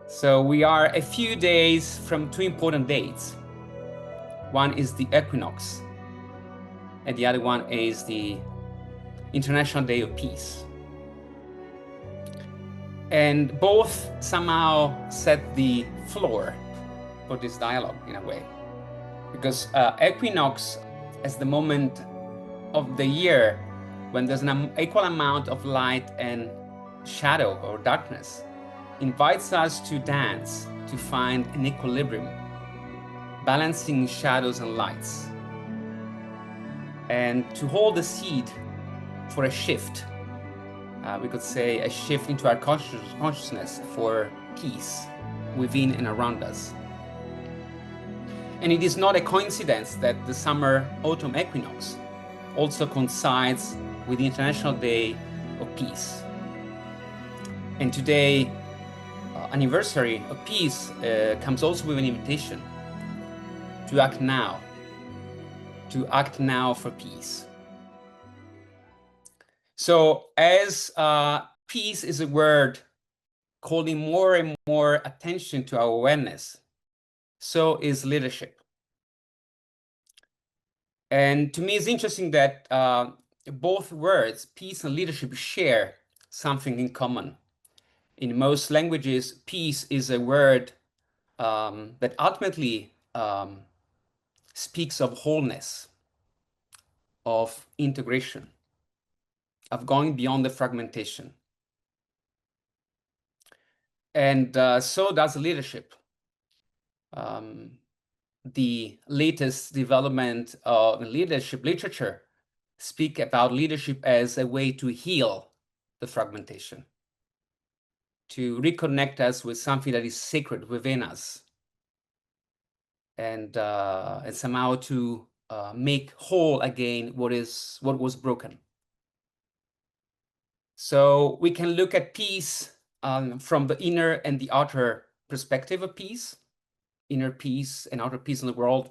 So we are a few days from two important dates. One is the Equinox, and the other one is the International Day of Peace. And both somehow set the floor for this dialogue in a way. Because Equinox is the moment of the year when there's an equal amount of light and shadow or darkness, invites us to dance, to find an equilibrium, balancing shadows and lights, and to hold the seed for a shift. We could say a shift into our consciousness for peace within and around us. And it is not a coincidence that the summer-autumn equinox also coincides with the International Day of Peace. And today, anniversary of peace comes also with an invitation to act now for peace. So as peace is a word calling more and more attention to our awareness, so is leadership. And to me, it's interesting that both words, peace and leadership, share something in common. In most languages, peace is a word that ultimately speaks of wholeness, of integration, of going beyond the fragmentation. And so does leadership. The latest development of leadership literature speak about leadership as a way to heal the fragmentation, to reconnect us with something that is sacred within us, and somehow to make whole again what was broken. So we can look at peace from the inner and the outer perspective of peace, inner peace and outer peace in the world.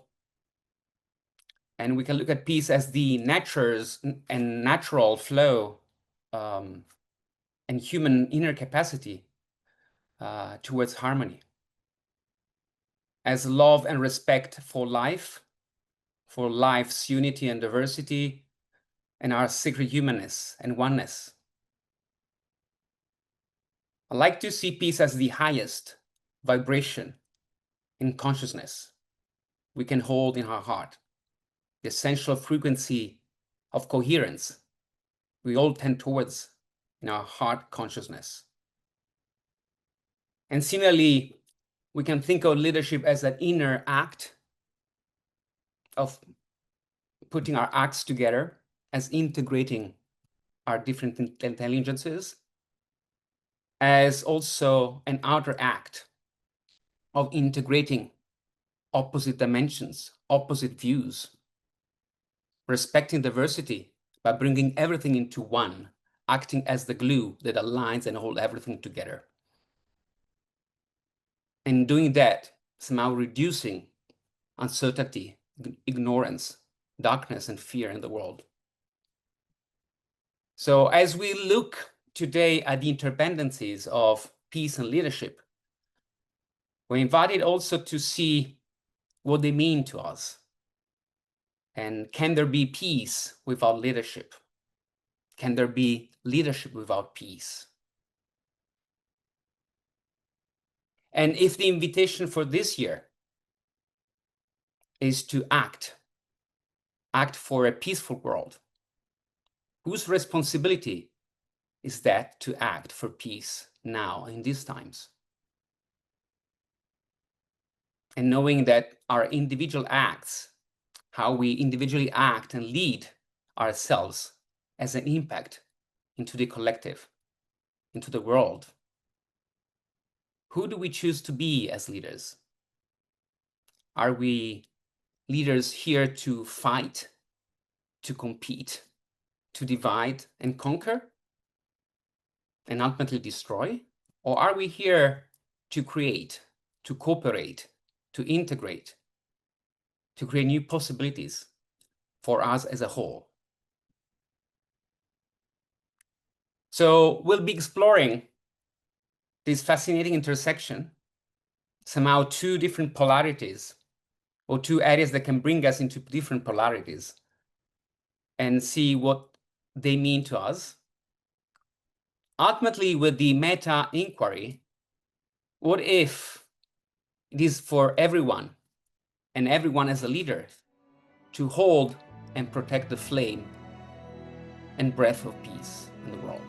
And we can look at peace as the natural flow and human inner capacity towards harmony, as love and respect for life's unity and diversity, and our sacred humanness and oneness. I like to see peace as the highest vibration in consciousness we can hold in our heart, the essential frequency of coherence we all tend towards in our heart consciousness. And similarly, we can think of leadership as an inner act of putting our acts together, as integrating our different intelligences, as also an outer act of integrating opposite dimensions, opposite views, respecting diversity by bringing everything into one, acting as the glue that aligns and holds everything together. And doing that, somehow reducing uncertainty, ignorance, darkness, and fear in the world. So as we look today at the interdependencies of peace and leadership, we're invited also to see what they mean to us. And can there be peace without leadership? Can there be leadership without peace? And if the invitation for this year is to act for a peaceful world, whose responsibility is that to act for peace now in these times? And knowing that our individual acts, how we individually act and lead ourselves, has an impact into the collective, into the world. Who do we choose to be as leaders? Are we leaders here to fight, to compete, to divide and conquer, and ultimately destroy? Or are we here to create, to cooperate, to integrate, to create new possibilities for us as a whole? So we'll be exploring this fascinating intersection somehow two different polarities, or two areas that can bring us into different polarities, and see what they mean to us. Ultimately, with the meta inquiry, what if it is for everyone, and everyone as a leader, to hold and protect the flame and breath of peace in the world?